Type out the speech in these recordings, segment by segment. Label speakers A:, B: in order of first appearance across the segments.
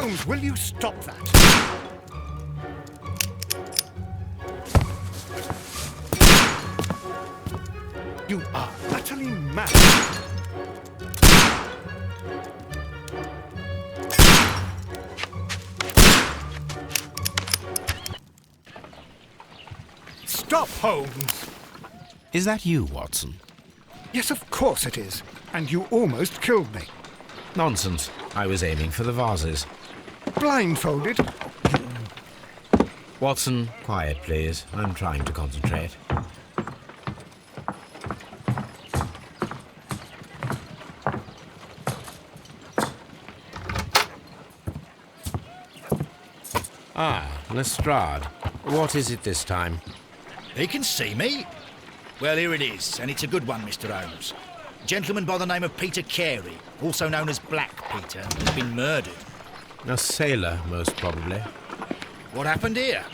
A: Holmes, will you stop that? You are utterly mad. Stop, Holmes!
B: Is that you, Watson?
A: Yes, of course it is. And you almost killed me.
B: Nonsense. I was aiming for the vases.
A: Blindfolded?
B: Watson, quiet, please. I'm trying to concentrate. Ah, Lestrade. What is it this time?
C: He can see me. Well, here it is, and it's a good one, Mr. Holmes. A gentleman by the name of Peter Carey, also known as Black Peter, has been murdered.
B: A sailor, most probably.
C: What happened here?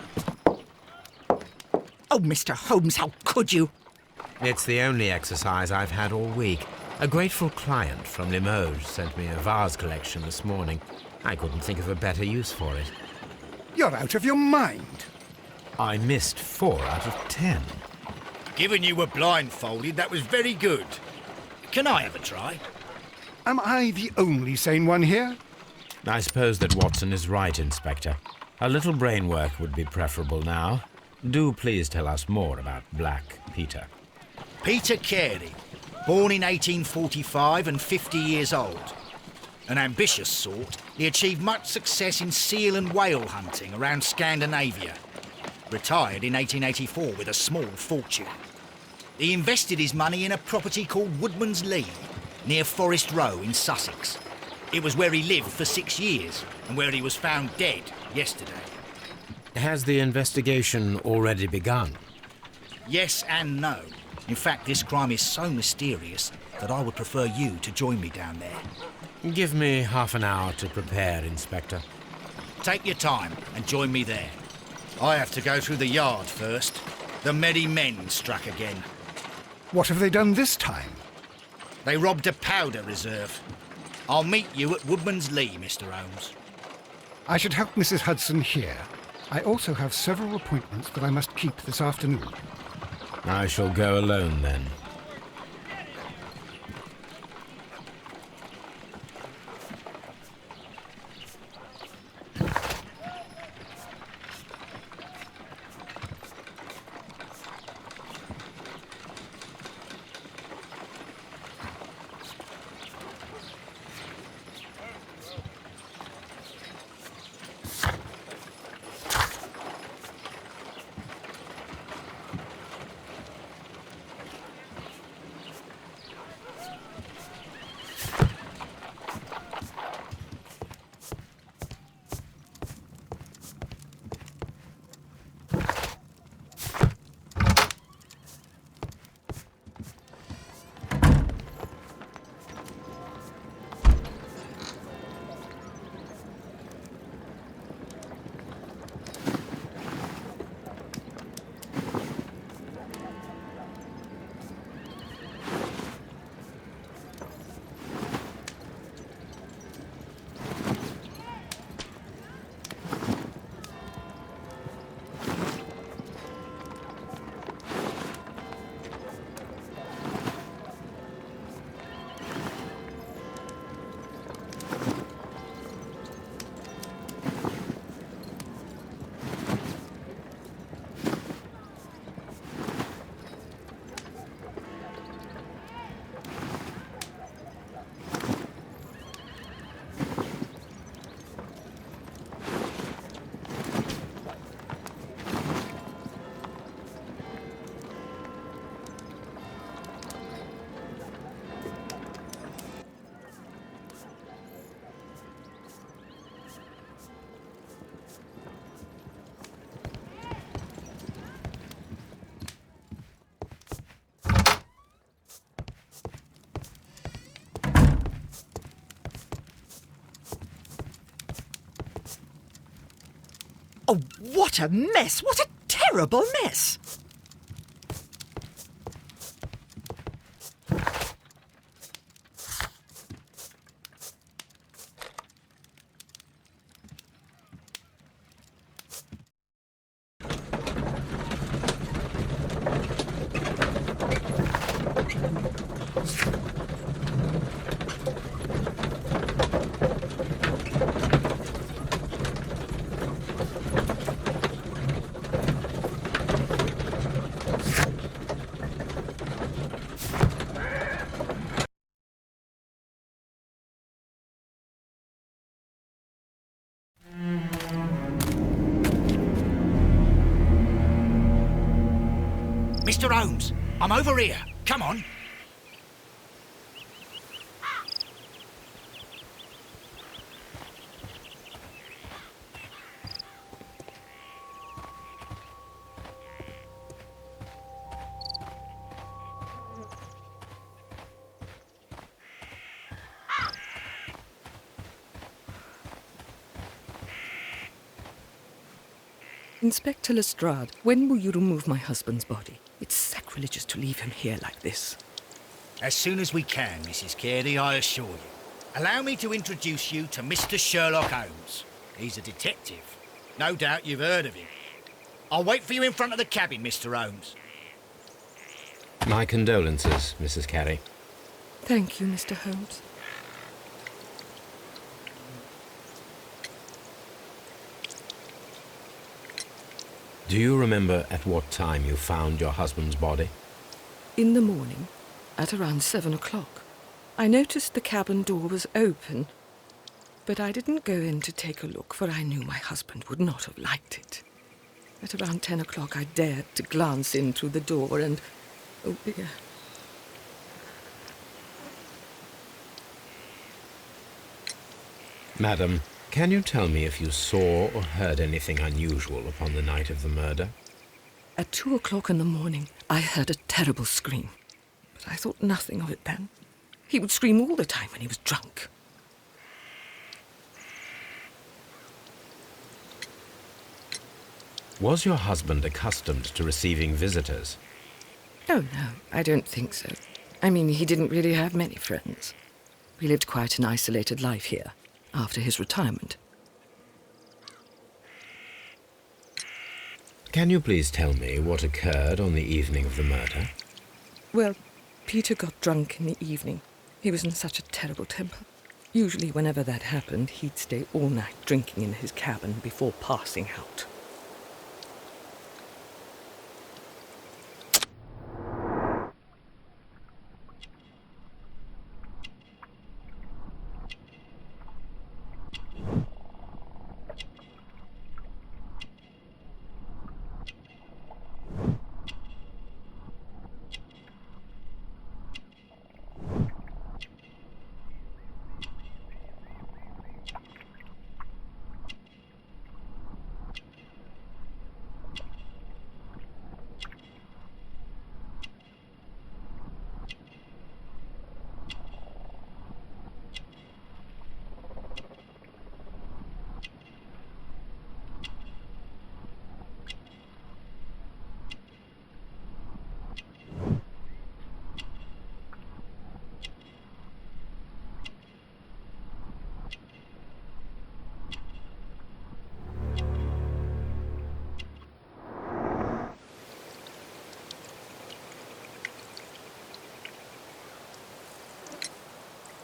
D: Oh, Mr. Holmes, how could you?
B: It's the only exercise I've had all week. A grateful client from Limoges sent me a vase collection this morning. I couldn't think of a better use for it.
A: You're out of your mind.
B: I missed 4 out of 10.
C: Given you were blindfolded, that was very good. Can I have a try?
A: Am I the only sane one here?
B: I suppose that Watson is right, Inspector. A little brain work would be preferable now. Do please tell us more about Black Peter.
C: Peter Carey, born in 1845 and 50 years old. An ambitious sort, he achieved much success in seal and whale hunting around Scandinavia. Retired in 1884 with a small fortune. He invested his money in a property called Woodman's Lee, near Forest Row in Sussex. It was where he lived for 6 years and where he was found dead yesterday.
B: Has the investigation already begun?
C: Yes and no. In fact, this crime is so mysterious that I would prefer you to join me down there.
B: Give me half an hour to prepare, Inspector.
C: Take your time and join me there. I have to go through the yard first. The merry men struck again.
A: What have they done this time?
C: They robbed a powder reserve. I'll meet you at Woodman's Lee, Mr. Holmes.
A: I should help Mrs. Hudson here. I also have several appointments that I must keep this afternoon.
B: I shall go alone, then.
D: Oh, what a mess! What a terrible mess!
C: Mr. Holmes, I'm over here. Come on.
E: Inspector Lestrade, when will you remove my husband's body? It's sacrilegious to leave him here like this.
C: As soon as we can, Mrs. Carey, I assure you. Allow me to introduce you to Mr. Sherlock Holmes. He's a detective. No doubt you've heard of him. I'll wait for you in front of the cabin, Mr. Holmes.
B: My condolences, Mrs. Carey.
E: Thank you, Mr. Holmes.
B: Do you remember at what time you found your husband's body?
E: In the morning, at around 7 o'clock, I noticed the cabin door was open, but I didn't go in to take a look, for I knew my husband would not have liked it. At around 10 o'clock, I dared to glance in through the door and... oh dear.
B: Madam, can you tell me if you saw or heard anything unusual upon the night of the murder?
E: At 2 o'clock in the morning, I heard a terrible scream, but I thought nothing of it then. He would scream all the time when he was drunk.
B: Was your husband accustomed to receiving visitors?
E: Oh, no, I don't think so. I mean, he didn't really have many friends. We lived quite an isolated life here, after his retirement.
B: Can you please tell me what occurred on the evening of the murder?
E: Well, Peter got drunk in the evening. He was in such a terrible temper. Usually, whenever that happened, he'd stay all night drinking in his cabin before passing out.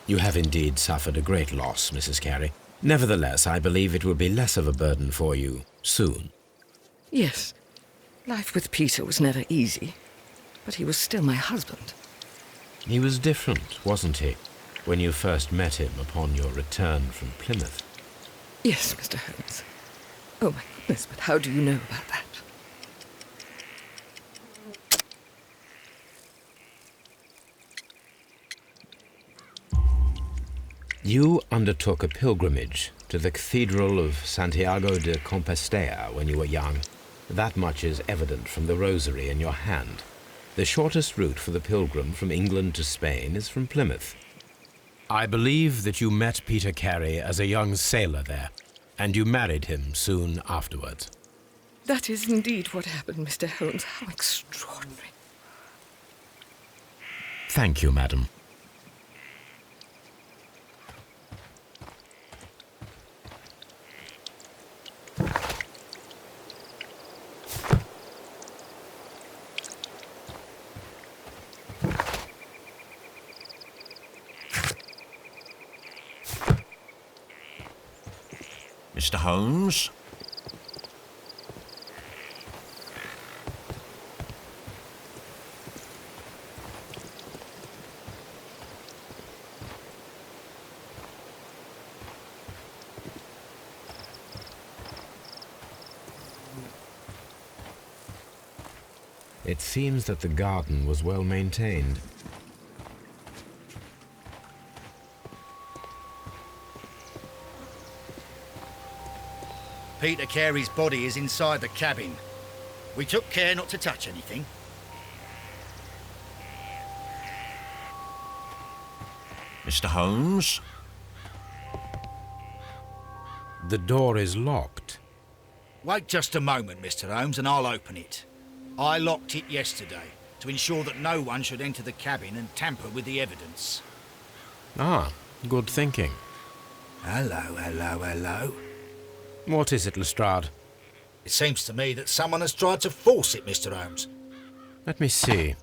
B: You have indeed suffered a great loss, Mrs. Carey. Nevertheless, I believe it will be less of a burden for you soon.
E: Yes, life with Peter was never easy, but he was still my husband.
B: He was different, wasn't he, when you first met him upon your return from Plymouth?
E: Yes, Mr. Holmes. Oh, my goodness, but how do you know about that?
B: You undertook a pilgrimage to the Cathedral of Santiago de Compostela when you were young. That much is evident from the rosary in your hand. The shortest route for the pilgrim from England to Spain is from Plymouth. I believe that you met Peter Carey as a young sailor there, and you married him soon afterwards.
E: That is indeed what happened, Mr. Holmes. How extraordinary.
B: Thank you, madam.
F: Mr. Holmes?
B: It seems that the garden was well maintained.
C: Peter Carey's body is inside the cabin. We took care not to touch anything.
F: Mr. Holmes?
B: The door is locked.
C: Wait just a moment, Mr. Holmes, and I'll open it. I locked it yesterday to ensure that no one should enter the cabin and tamper with the evidence.
B: Ah, good thinking.
C: Hello, hello, hello.
B: What is it, Lestrade?
C: It seems to me that someone has tried to force it, Mr. Holmes.
B: Let me see.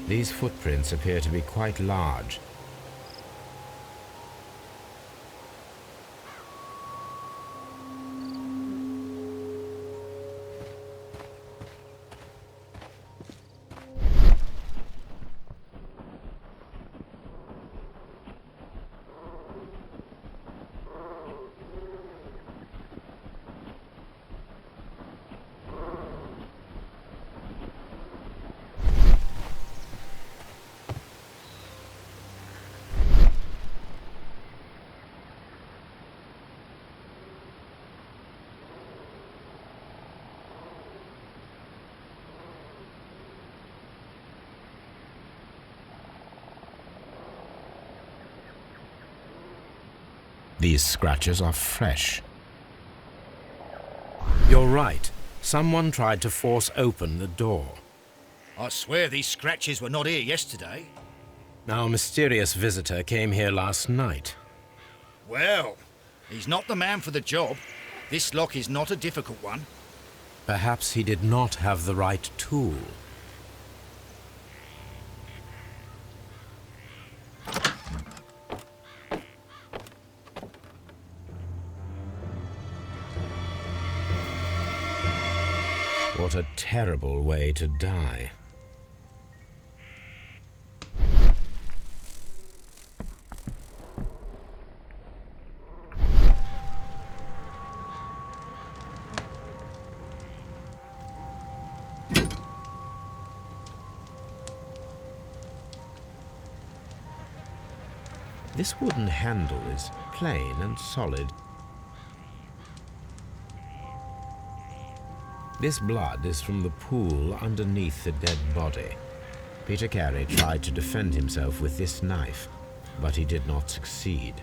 B: These footprints appear to be quite large. These scratches are fresh. You're right. Someone tried to force open the door.
C: I swear these scratches were not here yesterday.
B: Our mysterious visitor came here last night.
C: Well, he's not the man for the job. This lock is not a difficult one.
B: Perhaps he did not have the right tool. What a terrible way to die. This wooden handle is plain and solid. This blood is from the pool underneath the dead body. Peter Carey tried to defend himself with this knife, but he did not succeed.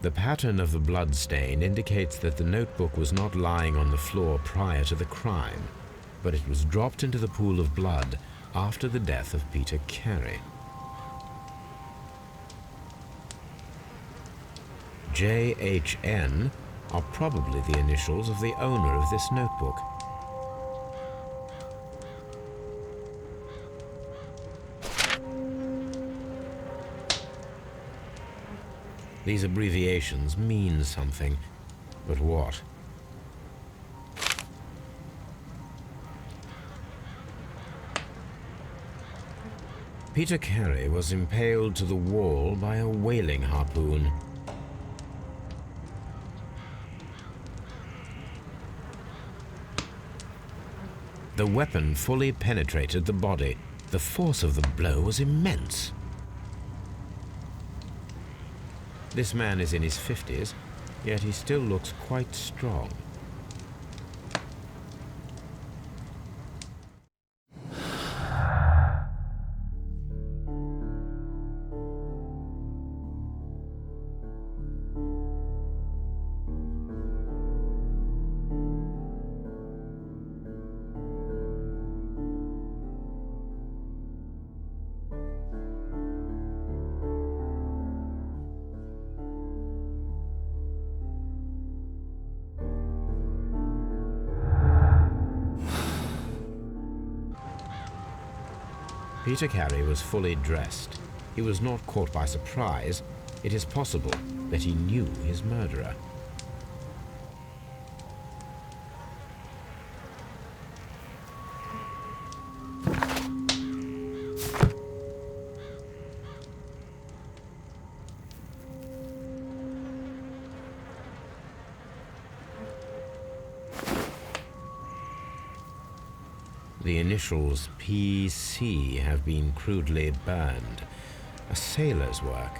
B: The pattern of the blood stain indicates that the notebook was not lying on the floor prior to the crime, but it was dropped into the pool of blood after the death of Peter Carey. JHN are probably the initials of the owner of this notebook. These abbreviations mean something, but what? Peter Carey was impaled to the wall by a whaling harpoon. The weapon fully penetrated the body. The force of the blow was immense. This man is in his 50s, yet he still looks quite strong. Peter Carey was fully dressed. He was not caught by surprise. It is possible that he knew his murderer. The initials PC have been crudely burned. A sailor's work.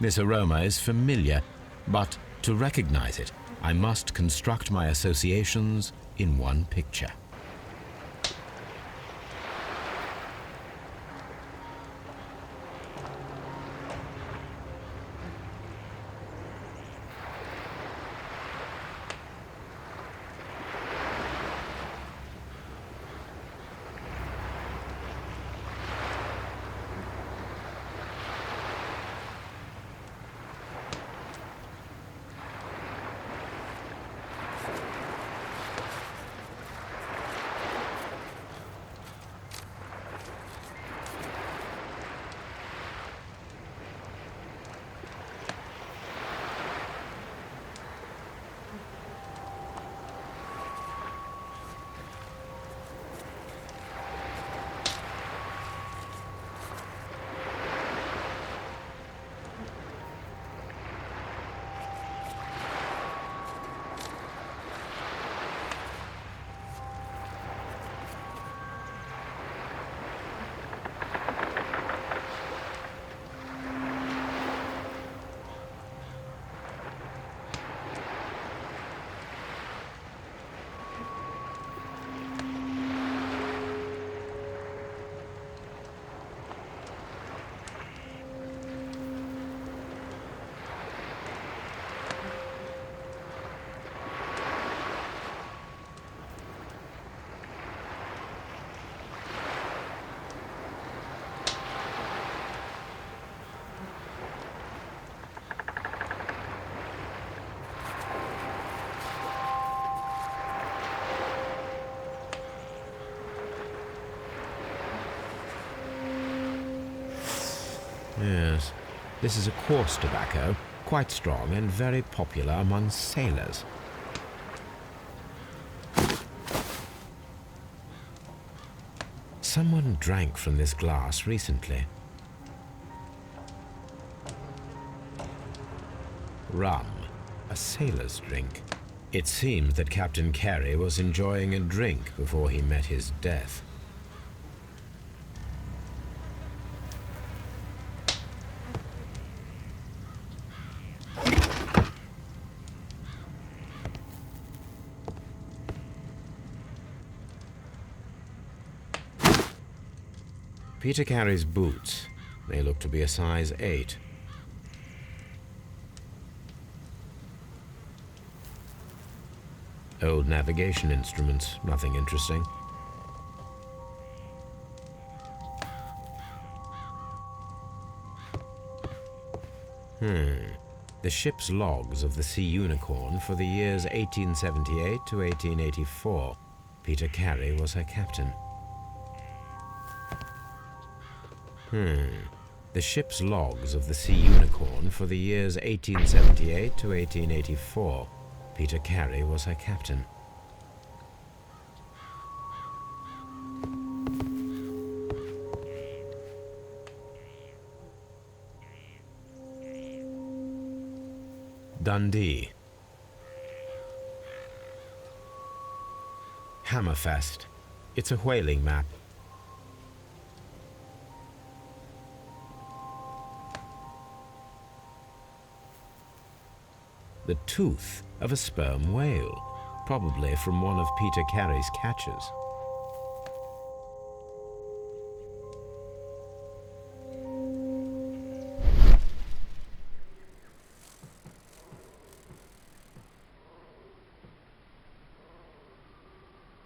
B: This aroma is familiar, but to recognize it, I must construct my associations in one picture. Yes, this is a coarse tobacco, quite strong and very popular among sailors. Someone drank from this glass recently. Rum, a sailor's drink. It seemed that Captain Carey was enjoying a drink before he met his death. Peter Carey's boots. They look to be a size 8. Old navigation instruments, nothing interesting. The ship's logs of the Sea Unicorn for the years 1878 to 1884. Peter Carey was her captain. The ship's logs of the Sea Unicorn for the years 1878 to 1884. Peter Carey was her captain. Dundee. Hammerfest. It's a whaling map. The tooth of a sperm whale, probably from one of Peter Carey's catches.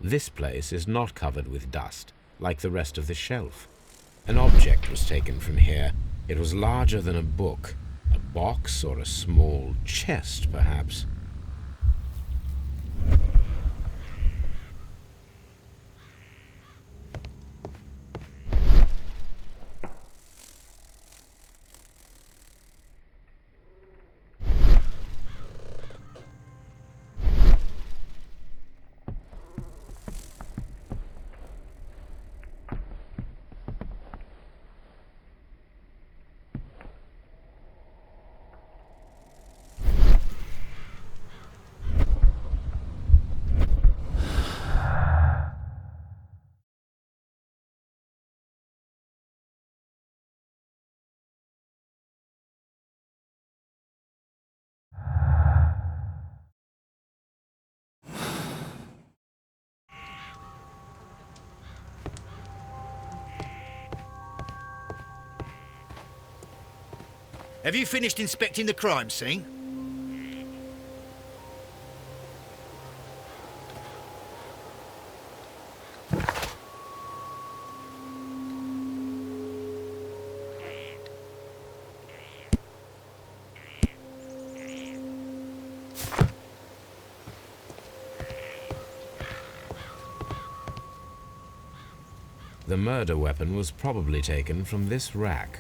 B: This place is not covered with dust, like the rest of the shelf. An object was taken from here. It was larger than a book. A box or a small chest, perhaps.
C: Have you finished inspecting the crime scene?
B: The murder weapon was probably taken from this rack.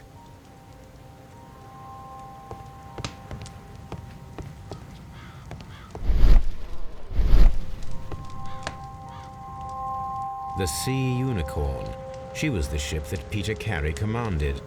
B: The Sea Unicorn. She was the ship that Peter Carey commanded.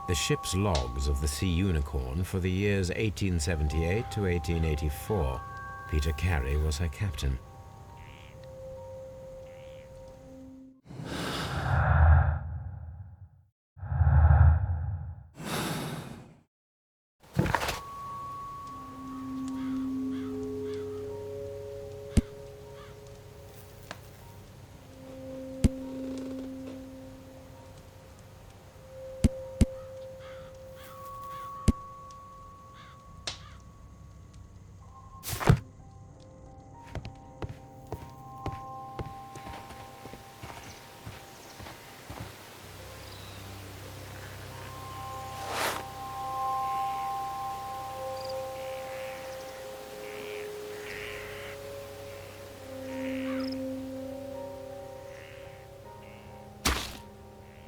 B: The ship's logs of the Sea Unicorn for the years 1878 to 1884. Peter Carey was her captain.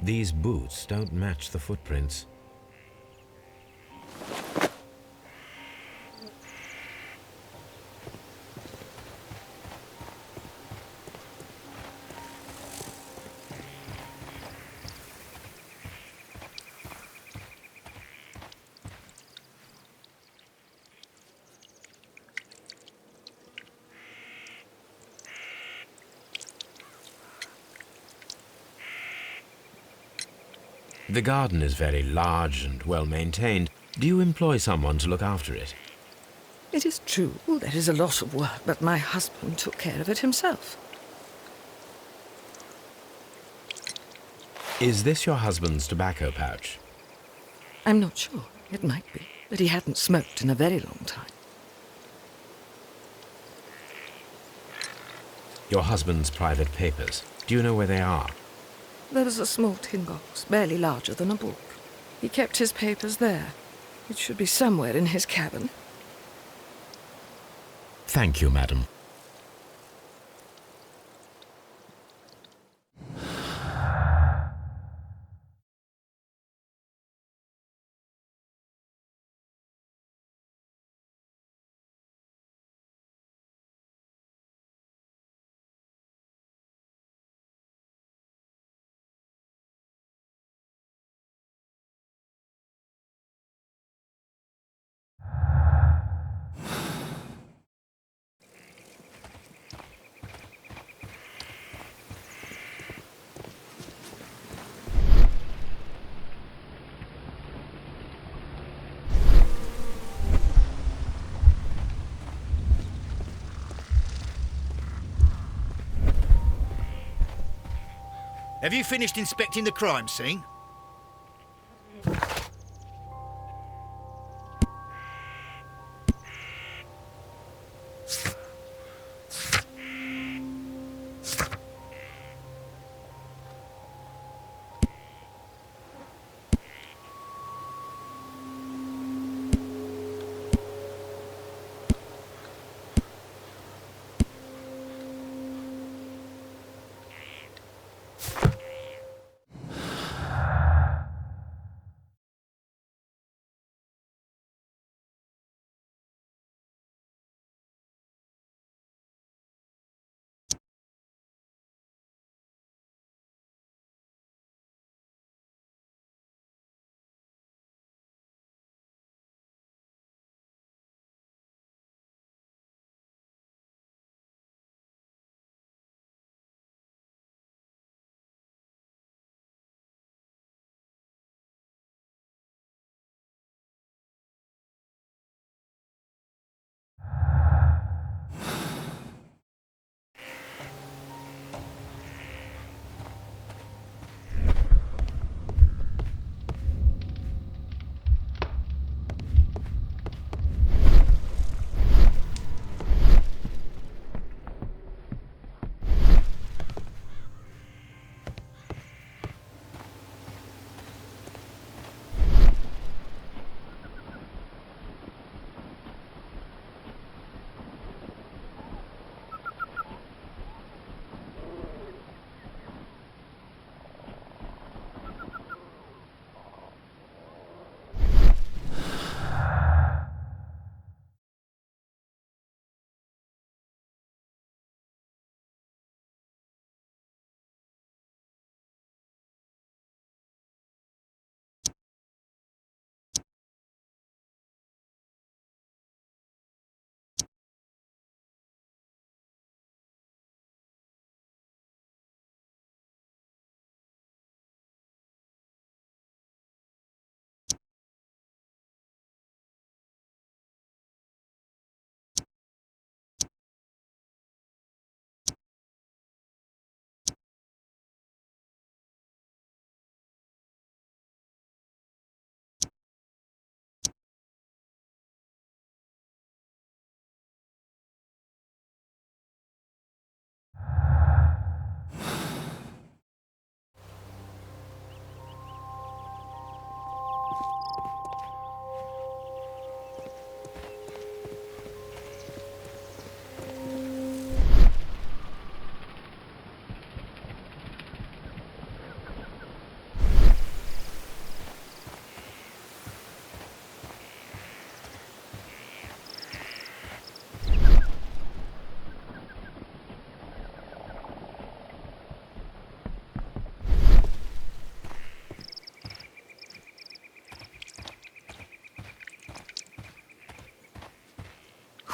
B: These boots don't match the footprints. The garden is very large and well maintained. Do you employ someone to look after it?
E: It is true, there is a lot of work, but my husband took care of it himself.
B: Is this your husband's tobacco pouch?
E: I'm not sure. It might be, but he hadn't smoked in a very long time.
B: Your husband's private papers. Do you know where they are?
E: There was a small tin box, barely larger than a book. He kept his papers there. It should be somewhere in his cabin.
B: Thank you, madam.
C: Have you finished inspecting the crime scene?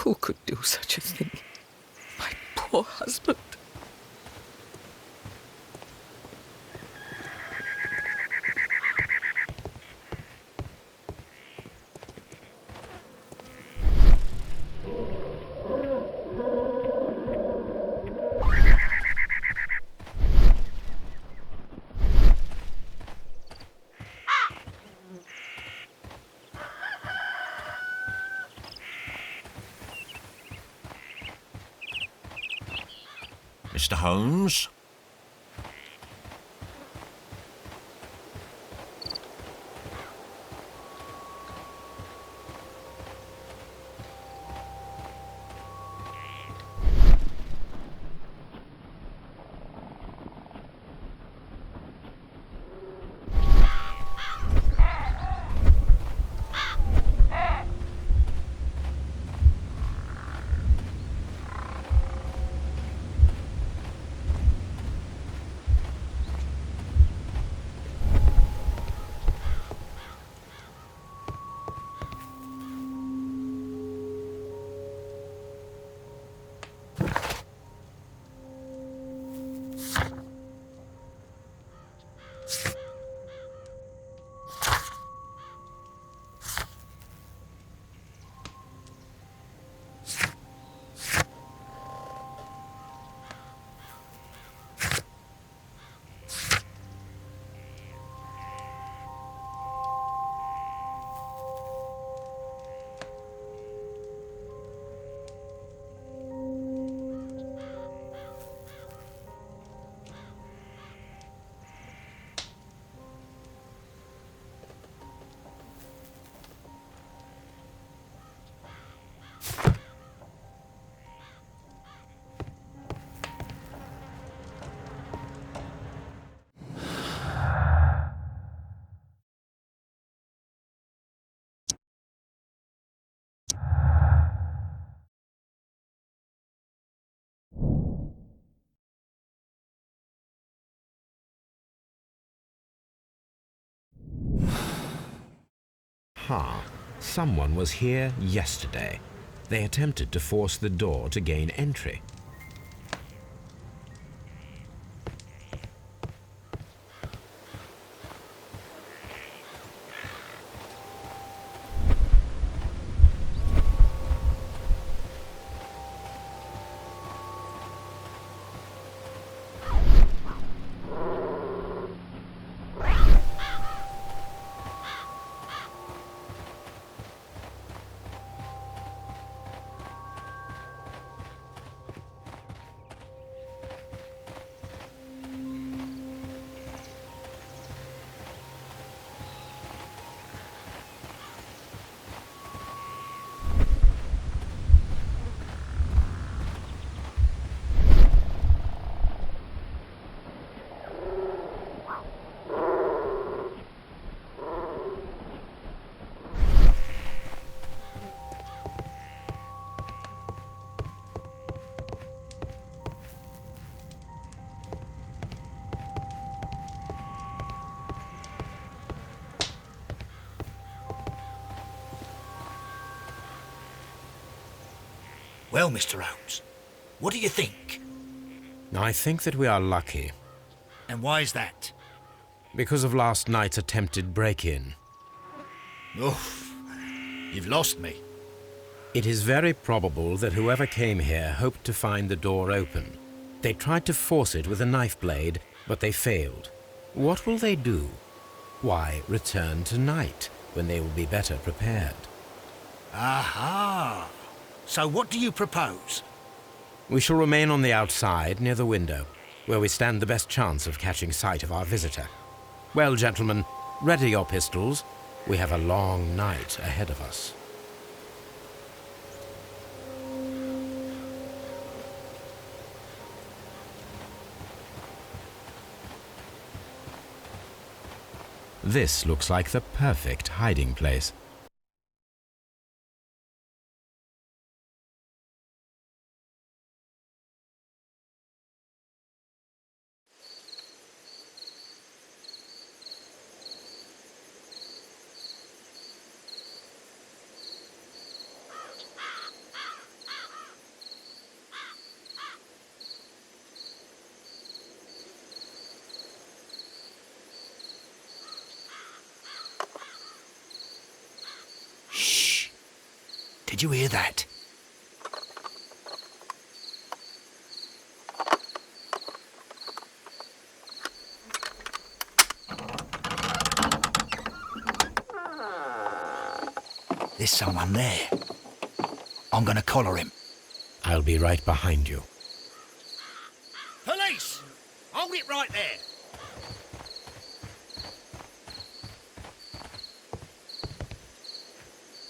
E: Who could do such a thing? My poor husband.
F: Mr. Holmes?
B: Someone was here yesterday. They attempted to force the door to gain entry.
C: Well, Mr. Holmes, what do you think?
B: I think that we are lucky
C: And why is that?
B: because of last night's attempted break-in.
C: Oof, you've lost me.
B: It is very probable that whoever came here hoped to find the door open. They tried to force it with a knife blade, but they failed. What will they do? Why, return tonight, when they will be better prepared.
C: Aha! So what do you propose?
B: We shall remain on the outside, near the window, where we stand the best chance of catching sight of our visitor. Well, gentlemen, ready your pistols. We have a long night ahead of us. This looks like the perfect hiding place.
C: Shh! Did you hear that? There's someone there. I'm gonna collar him.
B: I'll be right behind you.
C: Hold it right there.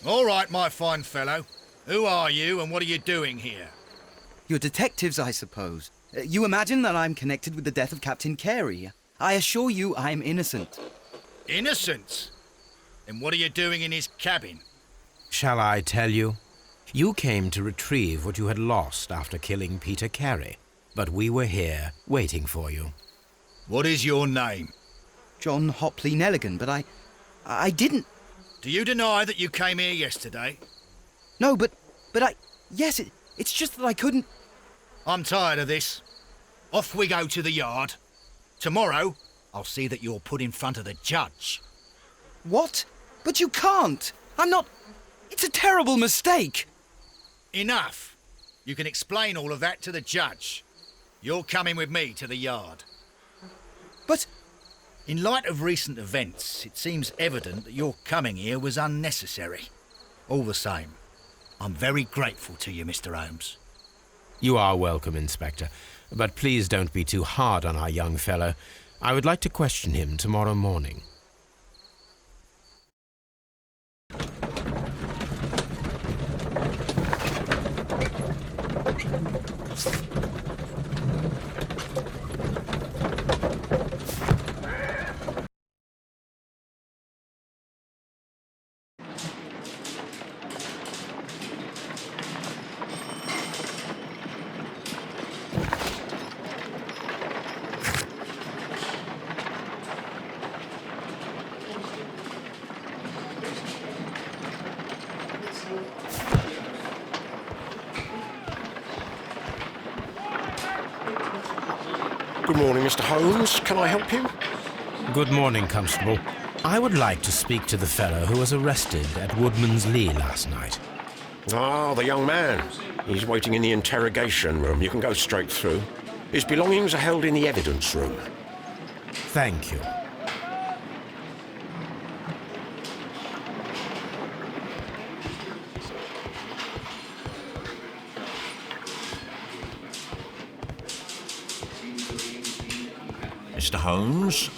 C: All right, my fine fellow. Who are you and what are you doing here?
G: You're detectives, I suppose. You imagine that I'm connected with the death of Captain Carey. I assure you I'm innocent.
C: Innocent? Then what are you doing in his cabin?
B: Shall I tell you? You came to retrieve what you had lost after killing Peter Carey, but we were here waiting for you.
C: What is your name?
G: John Hopley Nelligan, but I didn't...
C: Do you deny that you came here yesterday?
G: No, but yes, it's just that I couldn't...
C: I'm tired of this. Off we go to the yard. Tomorrow, I'll see that you're put in front of the judge.
G: What? But you can't! I'm not... It's a terrible mistake!
C: Enough. You can explain all of that to the judge. You're coming with me to the yard.
G: But...
C: In light of recent events, it seems evident that your coming here was unnecessary. All the same, I'm very grateful to you, Mr. Holmes.
B: You are welcome, Inspector, but please don't be too hard on our young fellow. I would like to question him tomorrow morning.
H: Good morning, Mr. Holmes. Can I help you?
B: Good morning, Constable. I would like to speak to the fellow who was arrested at Woodman's Lee last night.
H: Ah, the young man. He's waiting in the interrogation room. You can go straight through. His belongings are held in the evidence room.
B: Thank you.
F: Mr. Holmes?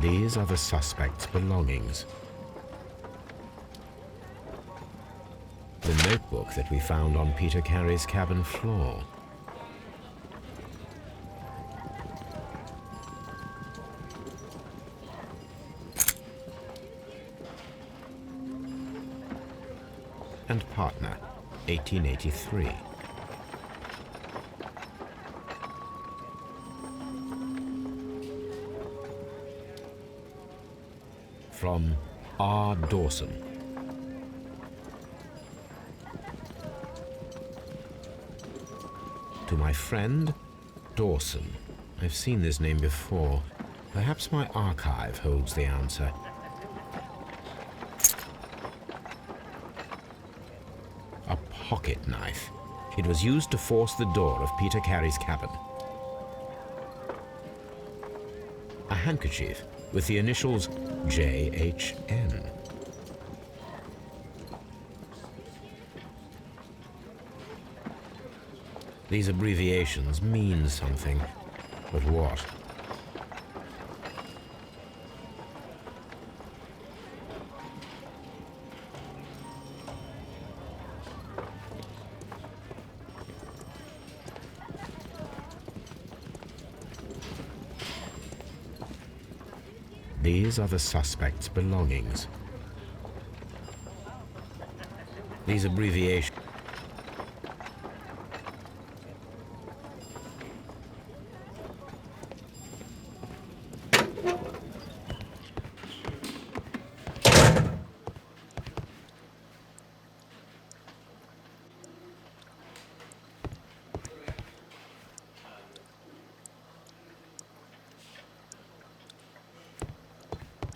B: These are the suspect's belongings. The notebook that we found on Peter Carey's cabin floor. And partner, 1883. From R. Dawson. To my friend, Dawson. I've seen this name before. Perhaps my archive holds the answer. A pocket knife. It was used to force the door of Peter Carey's cabin. A handkerchief with the initials J.H.N. These abbreviations mean something, but what? These are the suspect's belongings. These abbreviations.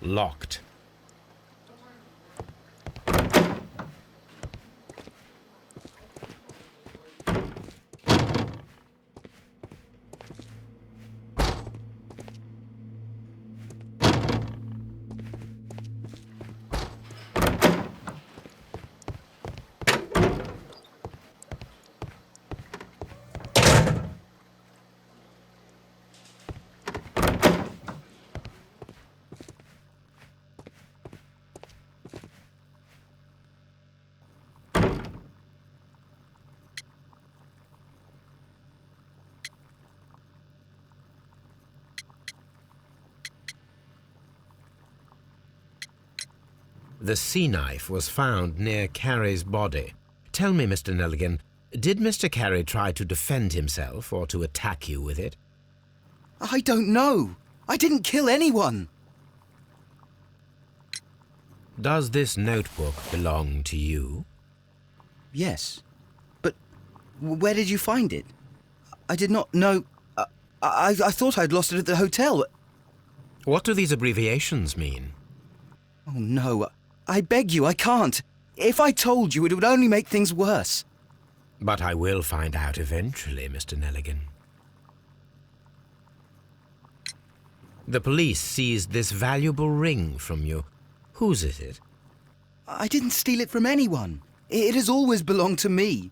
B: Locked. The sea knife was found near Carey's body. Tell me, Mr. Nelligan, did Mr. Carey try to defend himself or to attack you with it?
G: I don't know. I didn't kill anyone.
B: Does this notebook belong to you?
G: Yes. But where did you find it? I did not know. I thought I'd lost it at the hotel.
B: What do these abbreviations mean?
G: Oh, no. I beg you, I can't. If I told you, it would only make things worse.
B: But I will find out eventually, Mr. Nelligan. The police seized this valuable ring from you. Whose is it?
G: I didn't steal it from anyone. It has always belonged to me.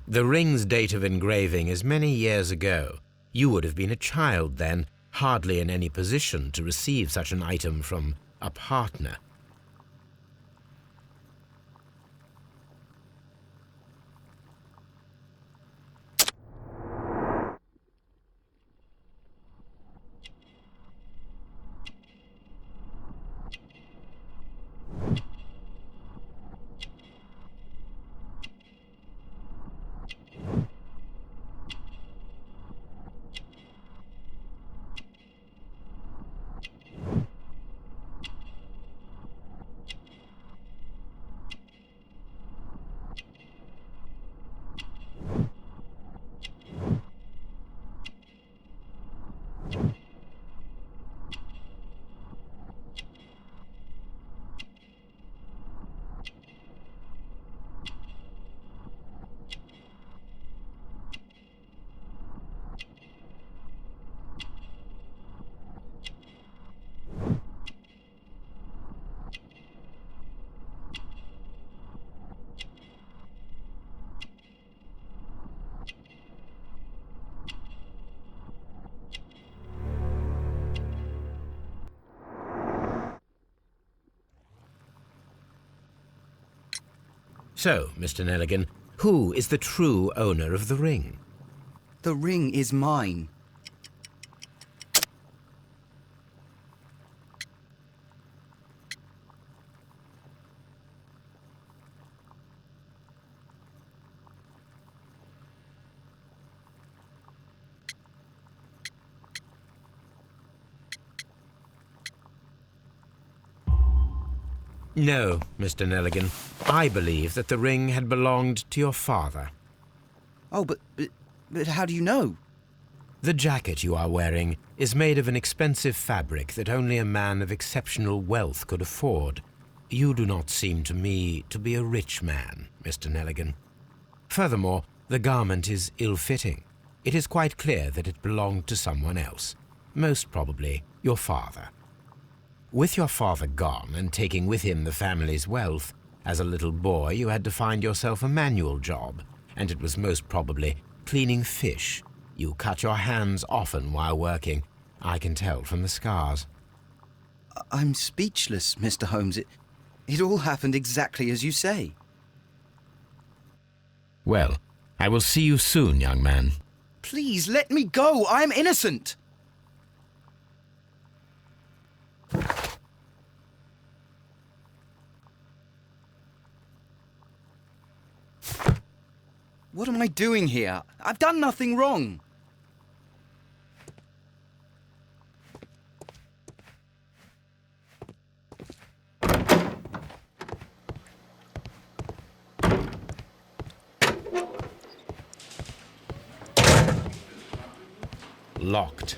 B: The ring's date of engraving is many years ago. You would have been a child then, hardly in any position to receive such an item from a partner. So, Mr. Nelligan, who is the true owner of the ring?
G: The ring is mine.
B: No, Mr. Nelligan. I believe that the ring had belonged to your father.
G: Oh, but how do you know?
B: The jacket you are wearing is made of an expensive fabric that only a man of exceptional wealth could afford. You do not seem to me to be a rich man, Mr. Nelligan. Furthermore, the garment is ill-fitting. It is quite clear that it belonged to someone else, most probably your father. With your father gone and taking with him the family's wealth, as a little boy you had to find yourself a manual job, and it was most probably cleaning fish. You cut your hands often while working. I can tell from the scars.
G: I'm speechless, Mr. Holmes. It all happened exactly as you say.
B: Well, I will see you soon, young man.
G: Please, let me go. I'm innocent. What am I doing here? I've done nothing wrong.
B: Locked.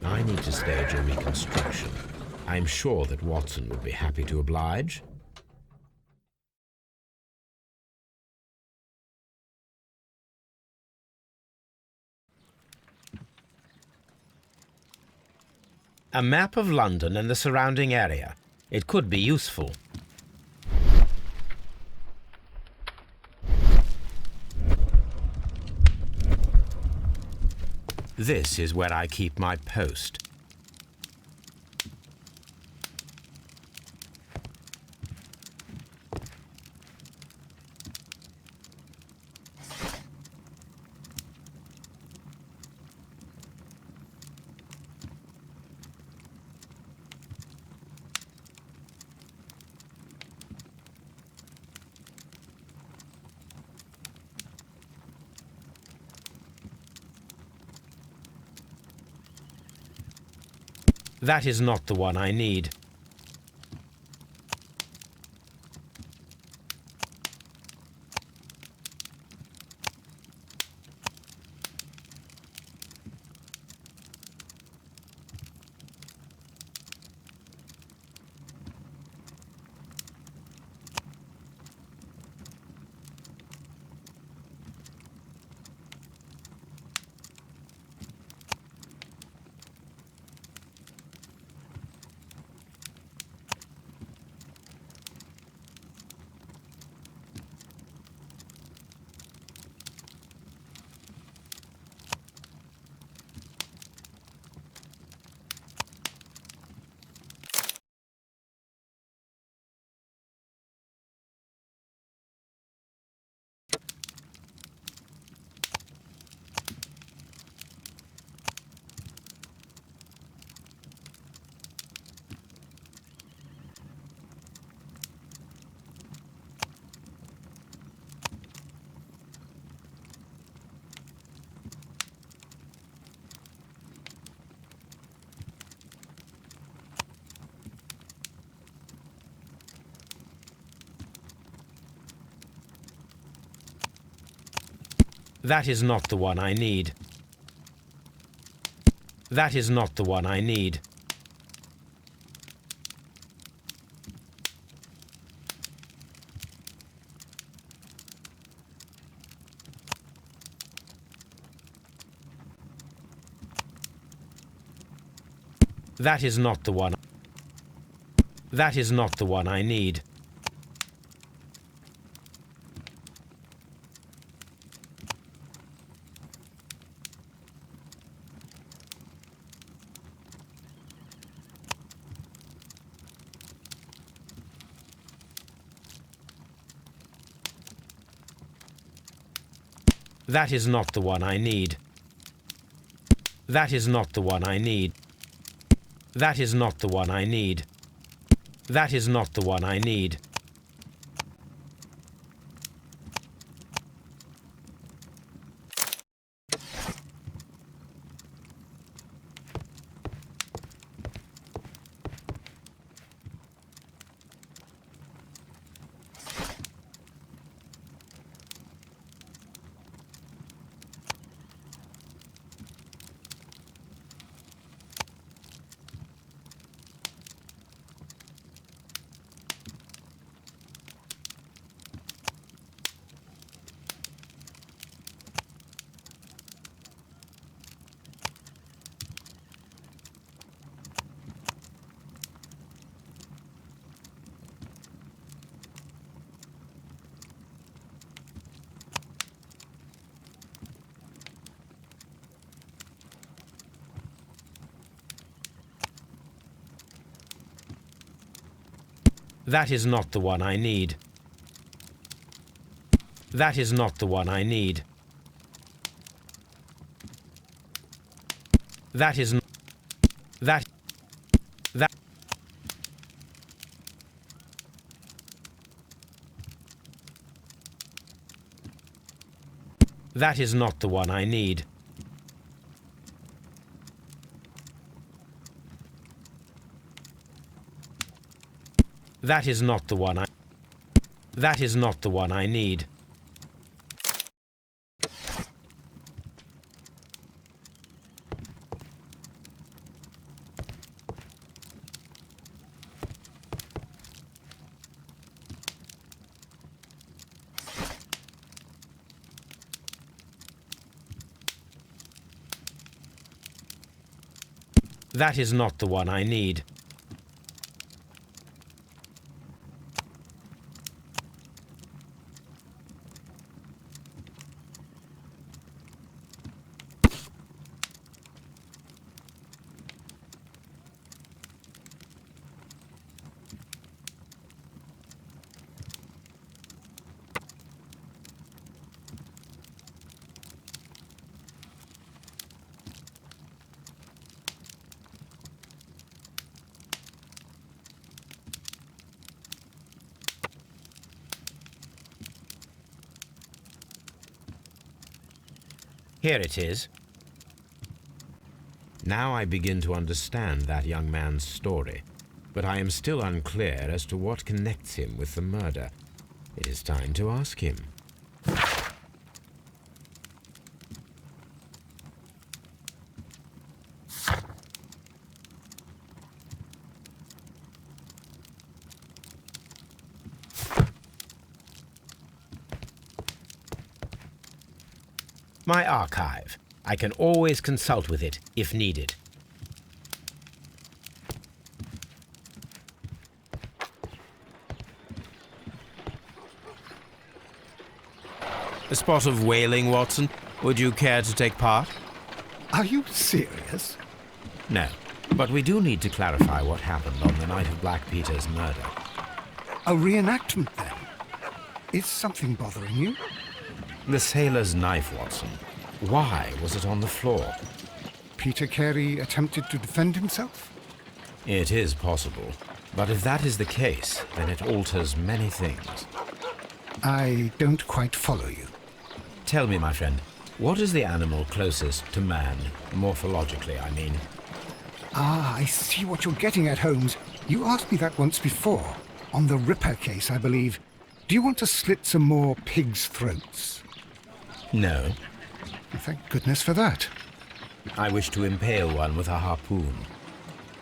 B: I need to stage a reconstruction. I'm sure that Watson would be happy to oblige. A map of London and the surrounding area. It could be useful. This is where I keep my post. That is not the one I need. That is not the one I need. That is not the one I need. That is not the one. That is not the one I need. That is not the one I need. That is not the one I need. That is not the one I need. That is not the one I need. That is not the one I need. That is not the one I need. That is that that that is not the one I need. That is not the one I. That is not the one I need. That is not the one I need. Here it is. Now I begin to understand that young man's story, but I am still unclear as to what connects him with the murder. It is time to ask him. My archive. I can always consult with it, if needed. A spot of whaling, Watson? Would you care to take part?
A: Are you serious?
B: No, but we do need to clarify what happened on the night of Black Peter's murder.
A: A reenactment, then? Is something bothering you?
B: The sailor's knife, Watson. Why was it on the floor?
A: Peter Carey attempted to defend himself?
B: It is possible. But if that is the case, then it alters many things.
A: I don't quite follow you.
B: Tell me, my friend, what is the animal closest to man, morphologically, I mean?
A: Ah, I see what you're getting at, Holmes. You asked me that once before. On the Ripper case, I believe. Do you want to slit some more pigs' throats?
B: No.
A: Thank goodness for that.
B: I wish to impale one with a harpoon.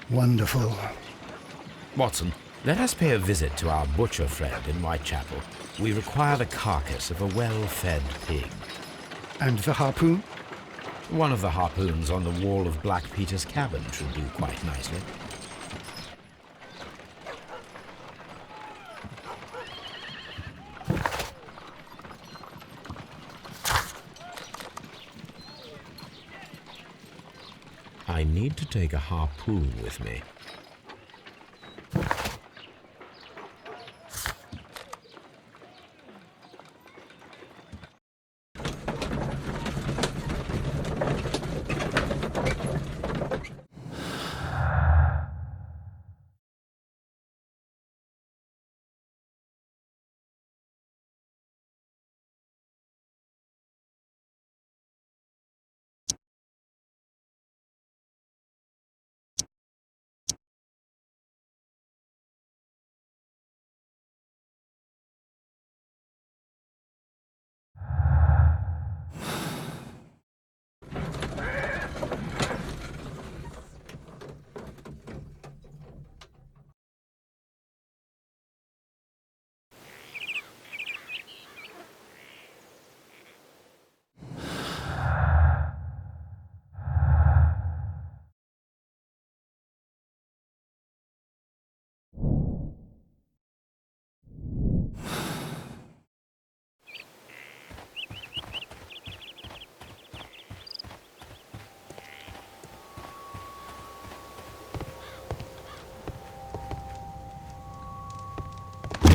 A: Wonderful.
B: Watson, let us pay a visit to our butcher friend in Whitechapel. We require the carcass of a well-fed pig.
A: And the harpoon?
B: One of the harpoons on the wall of Black Peter's cabin should do quite nicely. I need to take a harpoon with me.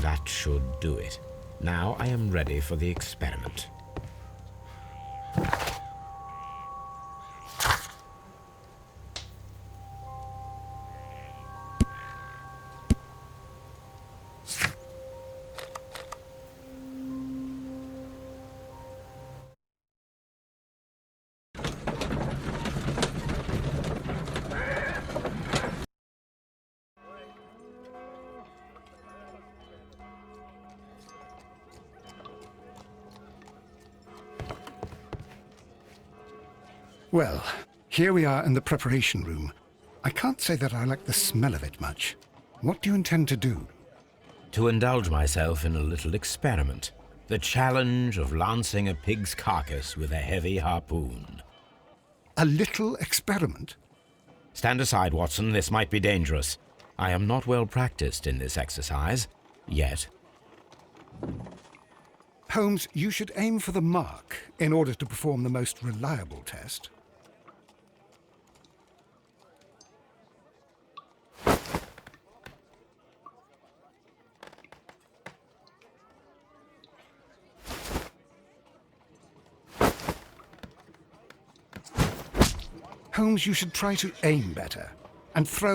B: That should do it. Now I am ready for the experiment.
A: Well, here we are in the preparation room. I can't say that I like the smell of it much. What do you intend to do?
B: To indulge myself in a little experiment. The challenge of lancing a pig's carcass with a heavy harpoon.
A: A little experiment?
B: Stand aside, Watson. This might be dangerous. I am not well practiced in this exercise. Yet.
A: Holmes, you should aim for the mark in order to perform the most reliable test. Holmes, you should try to aim better and throw